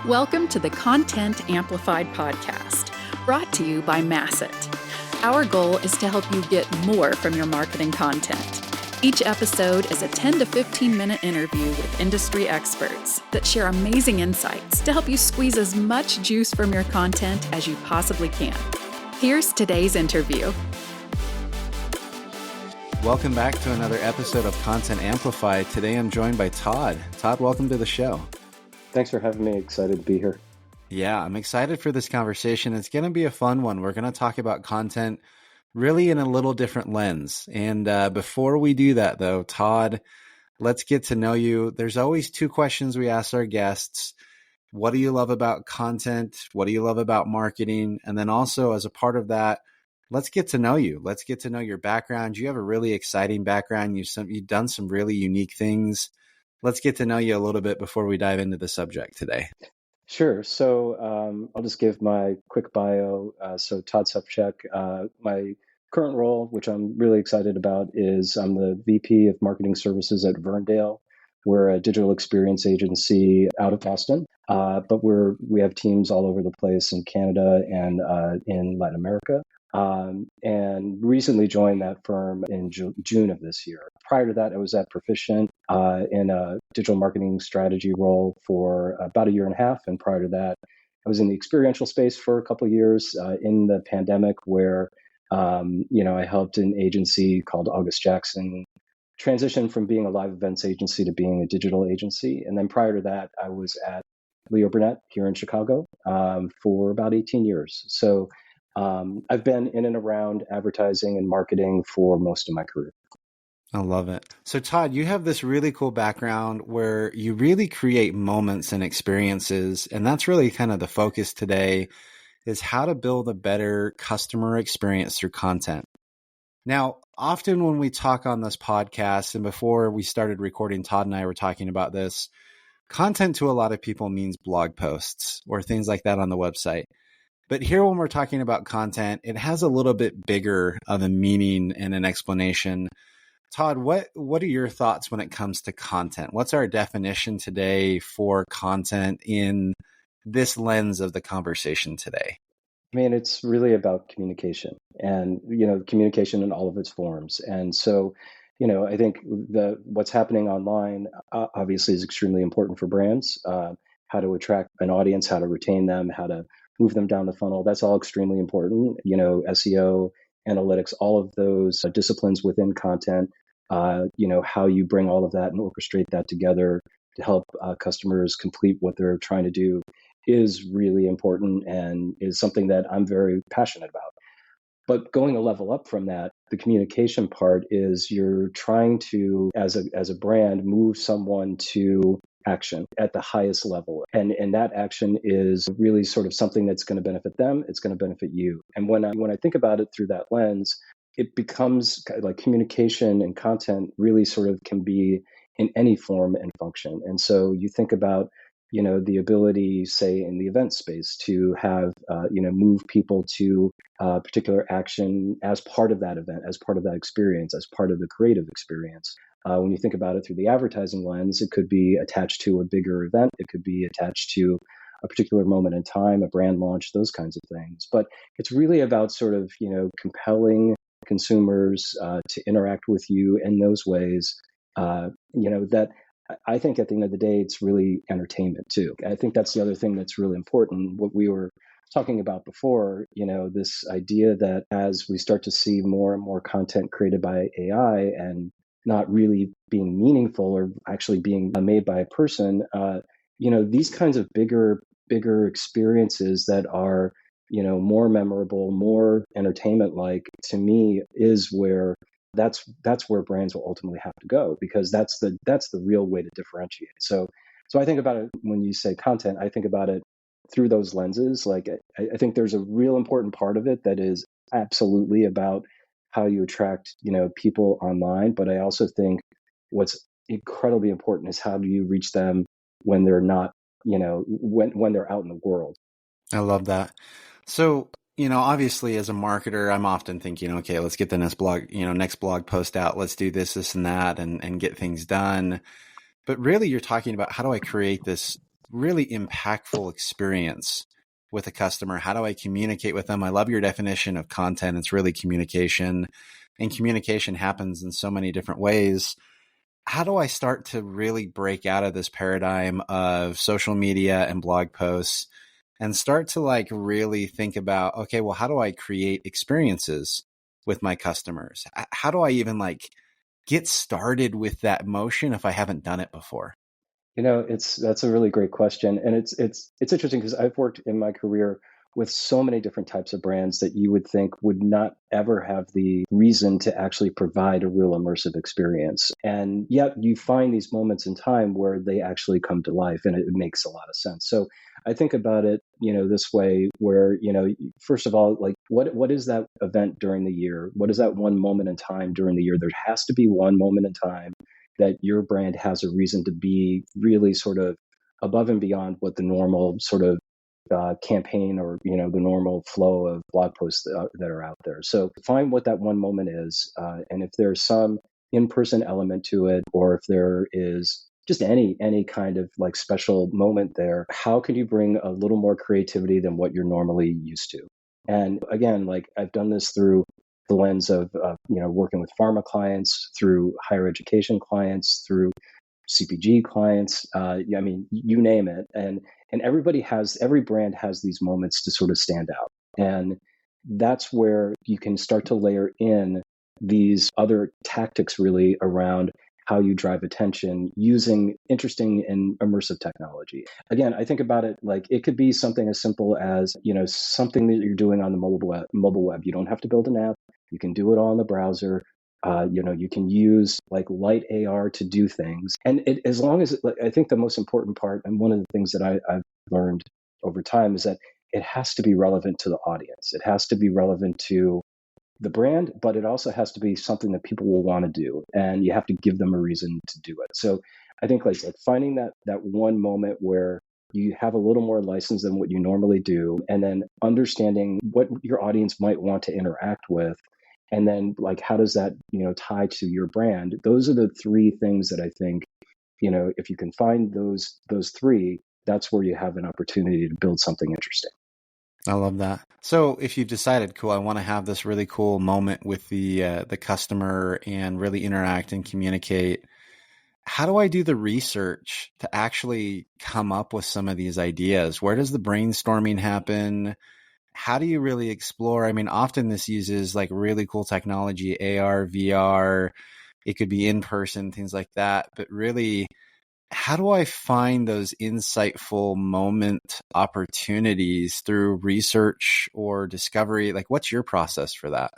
Welcome to the Content Amplified podcast, brought to you by Masset. Our goal is to help you get more from your marketing content. Each episode is a 10 to 15 minute interview with industry experts that share amazing insights to help you squeeze as much juice from your content as you possibly can. Here's today's interview. Welcome back to another episode of Content Amplified. Today I'm joined by Todd. Todd, welcome to the show. Thanks for having me. Excited to be here. Yeah, I'm excited for this conversation. It's going to be a fun one. We're going to talk about content really in a little different lens. And before we do that, though, Todd, let's get to know you. There's always two questions we ask our guests. What do you love about content? What do you love about marketing? And then also, as a part of that, let's get to know you. Let's get to know your background. You have a really exciting background. You've done some really unique things. Let's get to know you a little bit before we dive into the subject today. Sure. So I'll just give my quick bio. So Todd Supchak, my current role, which I'm really excited about, is I'm the VP of Marketing Services at Verndale. We're a digital experience agency out of Boston, but we have teams all over the place in Canada and in Latin America. And recently joined that firm in June of this year. Prior to that, I was at Proficient in a digital marketing strategy role for about a year and a half. And prior to that, I was in the experiential space for a couple of years in the pandemic where, I helped an agency called August Jackson transition from being a live events agency to being a digital agency. And then prior to that, I was at Leo Burnett here in Chicago for about 18 years. So I've been in and around advertising and marketing for most of my career. I love it. So Todd, you have this really cool background where you really create moments and experiences. And that's really kind of the focus today, is how to build a better customer experience through content. Now, often when we talk on this podcast, and before we started recording, Todd and I were talking about this, content to a lot of people means blog posts or things like that on the website. But here, when we're talking about content, it has a little bit bigger of a meaning and an explanation. Todd, what are your thoughts when it comes to content? What's our definition today for content in this lens of the conversation today? I mean, it's really about communication and, communication in all of its forms. And so, I think what's happening online obviously is extremely important for brands, how to attract an audience, how to retain them, how to move them down the funnel. That's all extremely important. SEO, analytics, all of those disciplines within content, how you bring all of that and orchestrate that together to help customers complete what they're trying to do is really important and is something that I'm very passionate about. But going a level up from that, the communication part is you're trying to, as a brand, move someone to action at the highest level. And that action is really sort of something that's going to benefit them. It's going to benefit you. And when I think about it through that lens, it becomes like communication and content really sort of can be in any form and function. And so you think about the ability, say, in the event space to have, move people to a particular action as part of that event, as part of that experience, as part of the creative experience. When you think about it through the advertising lens, it could be attached to a bigger event. It could be attached to a particular moment in time, a brand launch, those kinds of things. But it's really about sort of, compelling consumers to interact with you in those ways, that I think at the end of the day, it's really entertainment too. I think that's the other thing that's really important. What we were talking about before, this idea that as we start to see more and more content created by AI and not really being meaningful or actually being made by a person, these kinds of bigger experiences that are, more memorable, more entertainment-like, to me, is where that's where brands will ultimately have to go, because that's the real way to differentiate. So I think about it when you say content, I think about it through those lenses. Like I think there's a real important part of it that is absolutely about how you attract, people online. But I also think what's incredibly important is how do you reach them when they're not, when they're out in the world. I love that. So, obviously as a marketer, I'm often thinking, okay, let's get the next blog post out. Let's do this and that and get things done. But really you're talking about how do I create this really impactful experience with a customer? How do I communicate with them? I love your definition of content. It's really communication, and communication happens in so many different ways. How do I start to really break out of this paradigm of social media and blog posts and start to like really think about, okay, well, how do I create experiences with my customers? How do I even like get started with that motion if I haven't done it before? That's a really great question, and it's interesting because I've worked in my career with so many different types of brands that you would think would not ever have the reason to actually provide a real immersive experience. And yet you find these moments in time where they actually come to life, and it makes a lot of sense. So I think about it, this way where, first of all, like what is that event during the year? What is that one moment in time during the year? There has to be one moment in time that your brand has a reason to be really sort of above and beyond what the normal sort of campaign or the normal flow of blog posts that are out there. So find what that one moment is, and if there's some in-person element to it, or if there is just any kind of like special moment there, how can you bring a little more creativity than what you're normally used to? And again, like I've done this through the lens of working with pharma clients, through higher education clients, through CPG clients. I mean, you name it, and every brand has these moments to sort of stand out, and that's where you can start to layer in these other tactics really around how you drive attention using interesting and immersive technology. Again, I think about it like it could be something as simple as, something that you're doing on the mobile web. You don't have to build an app. You can do it all in the browser. You can use like light AR to do things. And as long as, like, I think the most important part, and one of the things that I've learned over time, is that it has to be relevant to the audience. It has to be relevant to the brand, but it also has to be something that people will want to do, and you have to give them a reason to do it. So I think like finding that one moment where you have a little more license than what you normally do, and then understanding what your audience might want to interact with, and then like how does that tie to your brand. Those are the three things that I think, if you can find those three, that's where you have an opportunity to build something interesting. I love that. So if you've decided, cool, I want to have this really cool moment with the customer and really interact and communicate, how do I do the research to actually come up with some of these ideas? Where does the brainstorming happen? How do you really explore? I mean, often this uses like really cool technology, AR, VR, it could be in person, things like that. But really, how do I find those insightful moment opportunities through research or discovery? Like, what's your process for that?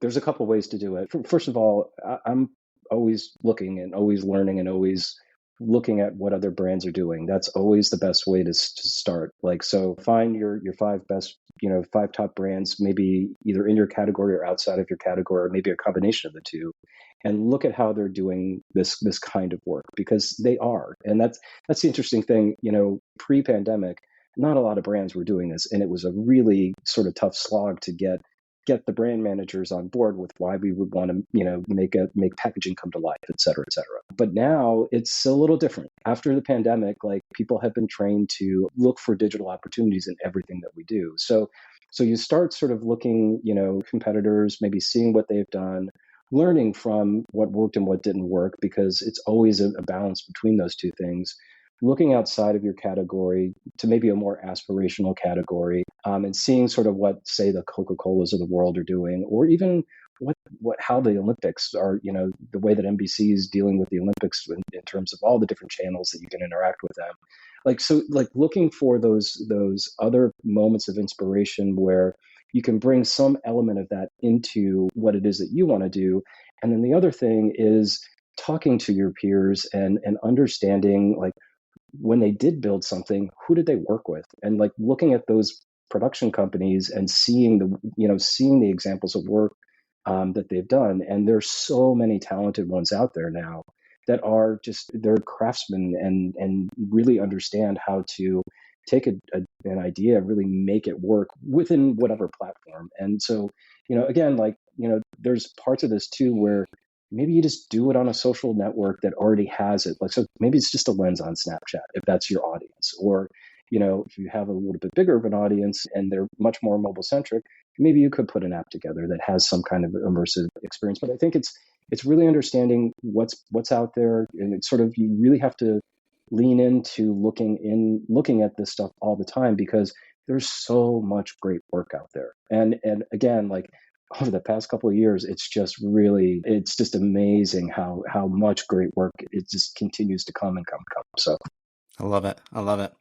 There's a couple ways to do it. First of all, I'm always looking and always learning and always looking at what other brands are doing. That's always the best way to start. Like, so find your five best, five top brands, maybe either in your category or outside of your category, or maybe a combination of the two, and look at how they're doing this kind of work, because they are. And that's the interesting thing. Pre-pandemic, not a lot of brands were doing this, and it was a really sort of tough slog to get the brand managers on board with why we would want to, make packaging come to life, et cetera, et cetera. But now it's a little different. After the pandemic, like people have been trained to look for digital opportunities in everything that we do. So you start sort of looking, competitors, maybe seeing what they've done, learning from what worked and what didn't work, because it's always a balance between those two things. Looking outside of your category to maybe a more aspirational category, and seeing sort of what, say, the Coca-Colas of the world are doing, or even how the Olympics are, the way that NBC is dealing with the Olympics in terms of all the different channels that you can interact with them. Like looking for those other moments of inspiration where you can bring some element of that into what it is that you want to do. And then the other thing is talking to your peers and understanding, like, when they did build something, who did they work with? And like looking at those production companies and seeing the examples of work that they've done. And there's so many talented ones out there now that are just, they're craftsmen and really understand how to take an idea, really make it work within whatever platform. And so, again, like, there's parts of this too where maybe you just do it on a social network that already has it. Like, so maybe it's just a lens on Snapchat, if that's your audience. audience. Or, if you have a little bit bigger of an audience and they're much more mobile centric, maybe you could put an app together that has some kind of immersive experience. But I think it's really understanding what's out there, and it's sort of, you really have to lean into looking at this stuff all the time, because there's so much great work out there. And again, like, over the past couple of years, it's just amazing how much great work it just continues to come and come and come. So I love it. I love it.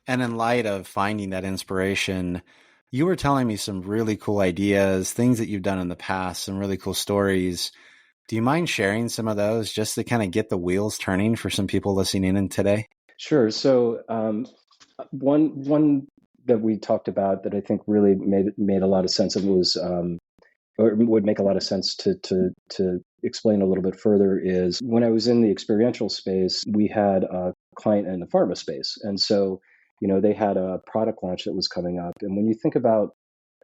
And in light of finding that inspiration, you were telling me some really cool ideas, things that you've done in the past, some really cool stories. Do you mind sharing some of those just to kind of get the wheels turning for some people listening in today? sure. So one that we talked about that I think really made a lot of sense, and was or would make a lot of sense to explain a little bit further, is when I was in the experiential space, we had a client in the pharma space. And so, they had a product launch that was coming up. And when you think about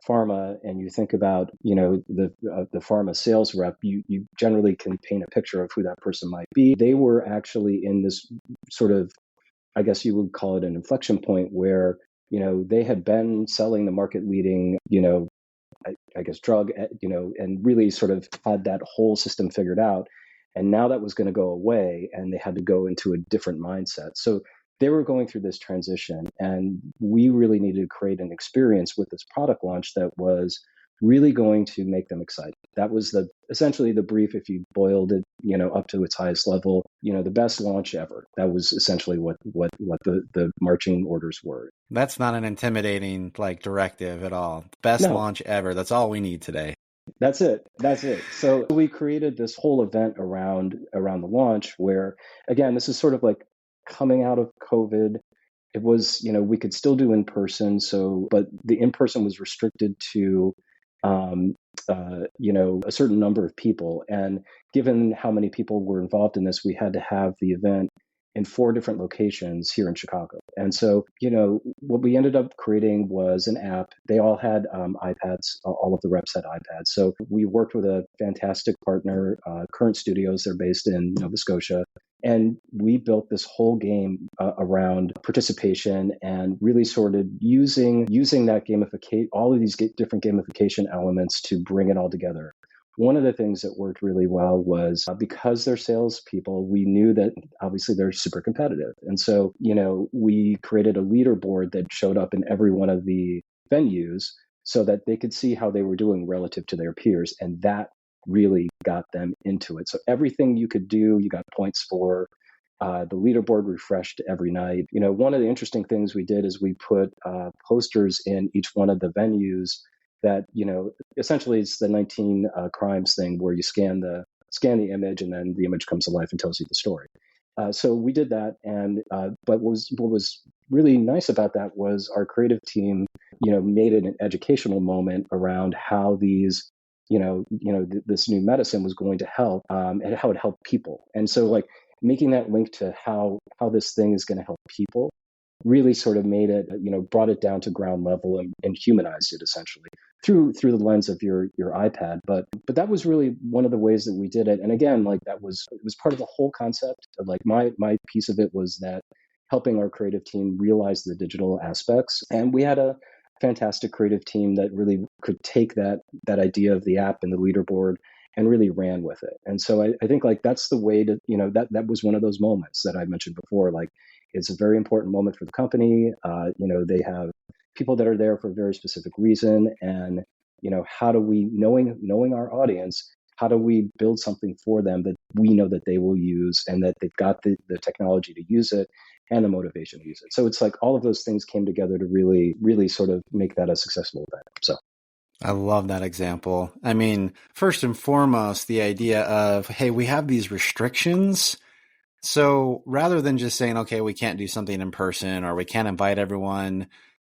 pharma and you think about, the pharma sales rep, you generally can paint a picture of who that person might be. They were actually in this sort of, I guess you would call it an inflection point, where, they had been selling the market leading, I guess drug, and really sort of had that whole system figured out. And now that was going to go away, and they had to go into a different mindset. So they were going through this transition, and we really needed to create an experience with this product launch that was really going to make them excited. That was essentially the brief. If you boiled it, up to its highest level, the best launch ever. That was essentially what the marching orders were. That's not an intimidating directive at all. Best No. launch ever. That's all we need today. That's it. So we created this whole event around the launch, where, again, this is sort of like coming out of COVID. It was, we could still do in person. So, but the in person was restricted to, a certain number of people. And given how many people were involved in this, we had to have the event in 4 different locations here in Chicago. And so, what we ended up creating was an app. They all had iPads. All of the reps had iPads. So we worked with a fantastic partner, Current Studios. They're based in Nova Scotia. And we built this whole game around participation, and really sort of using that gamification, all of these different gamification elements to bring it all together. One of the things that worked really well was because they're salespeople, we knew that obviously they're super competitive. And so, we created a leaderboard that showed up in every one of the venues so that they could see how they were doing relative to their peers. And that really got them into it. So everything you could do, you got points for. The leaderboard refreshed every night. One of the interesting things we did is we put posters in each one of the venues that, essentially it's the 19 crimes thing, where you scan the image, and then the image comes to life and tells you the story. So we did that, and but what was really nice about that was our creative team, made it an educational moment around how these, this new medicine was going to help, and how it helped people. And so, like, making that link to how this thing is going to help people really sort of made it, brought it down to ground level, and humanized it essentially through the lens of your iPad. But that was really one of the ways that we did it. And again, like, it was part of the whole concept. Like, my piece of it was that helping our creative team realize the digital aspects. And we had a fantastic creative team that really could take that idea of the app and the leaderboard and really ran with it. And so I think, like, that's the way to, that was one of those moments that I mentioned before. Like, it's a very important moment for the company. They have people that are there for a very specific reason. And, how do we, knowing our audience, how do we build something for them that we know that they will use, and that they've got the technology to use it and the motivation to use it. So it's like all of those things came together to really, really sort of make that a successful event. So I love that example. I mean, first and foremost, the idea of, hey, we have these restrictions. So rather than just saying, okay, we can't do something in person, or we can't invite everyone,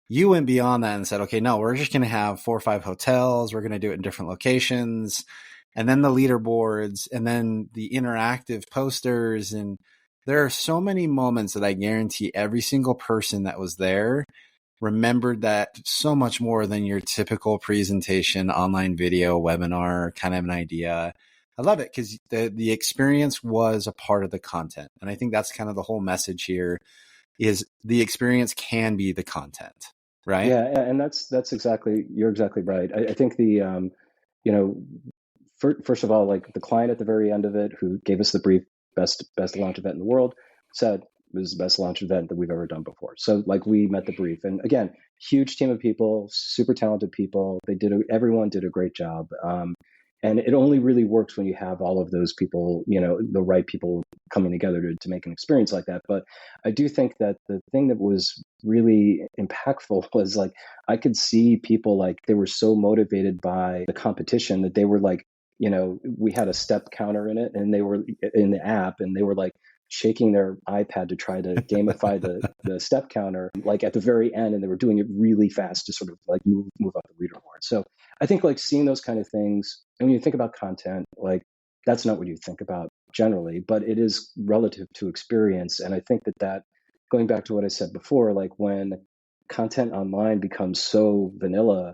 you went beyond that and said, okay, no, we're just going to have 4 or 5 hotels. We're going to do it in different locations. And then the leaderboards, and then the interactive posters. And there are so many moments that I guarantee every single person that was there remembered that so much more than your typical presentation, online video, webinar kind of an idea. I love it because the experience was a part of the content. And I think that's kind of the whole message here. is the experience can be the content, right? Yeah, and you're exactly right. I think you know, first of all, like the client at the very end of it, who gave us the brief, best launch event in the world, said it was the best launch event that we've ever done before. So like we met the brief, and again, huge team of people, super talented people. Everyone did a great job. And it only really works when you have all of those people, the right people coming together to make an experience like that. But I do think that the thing that was really impactful was like I could see people like they were so motivated by the competition that they were like, we had a step counter in it, and they were in the app, and they were like shaking their iPad to try to gamify the step counter like at the very end, and they were doing it really fast to sort of like move up the leaderboard. So I think like seeing those kind of things, and when you think about content, like that's not what you think about generally, but it is relative to experience. And I think that going back to what I said before, like when content online becomes so vanilla,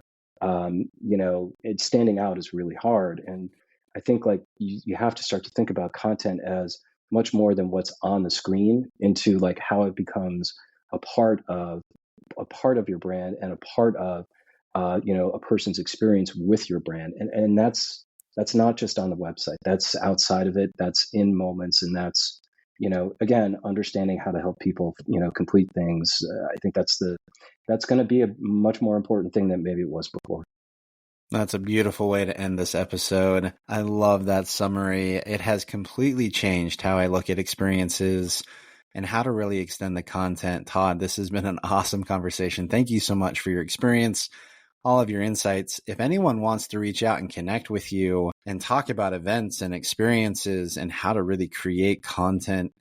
it's standing out is really hard. And I think like you have to start to think about content as much more than what's on the screen, into like how it becomes a part of your brand, and a part of a person's experience with your brand. And that's not just on the website, that's outside of it, that's in moments, and that's again, understanding how to help people complete things. I think that's going to be a much more important thing than maybe it was before. That's a beautiful way to end this episode. I love that summary. It has completely changed how I look at experiences and how to really extend the content. Todd, this has been an awesome conversation. Thank you so much for your experience, all of your insights. If anyone wants to reach out and connect with you and talk about events and experiences and how to really create content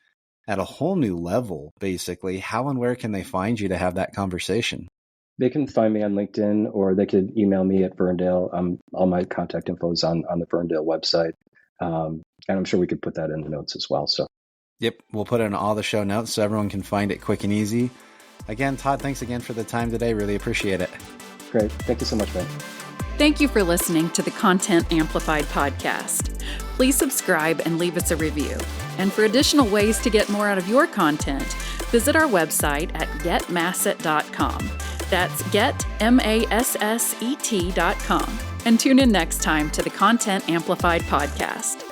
at a whole new level, basically, how and where can they find you to have that conversation? They can find me on LinkedIn, or they could email me at Ferndale. All my contact info is on the Ferndale website. And I'm sure we could put that in the notes as well. So, yep, we'll put it in all the show notes so everyone can find it quick and easy. Again, Todd, thanks again for the time today. Really appreciate it. Great. Thank you so much, Ben. Thank you for listening to the Content Amplified podcast. Please subscribe and leave us a review. And for additional ways to get more out of your content, visit our website at getmasset.com. That's getmasset.com. And tune in next time to the Content Amplified podcast.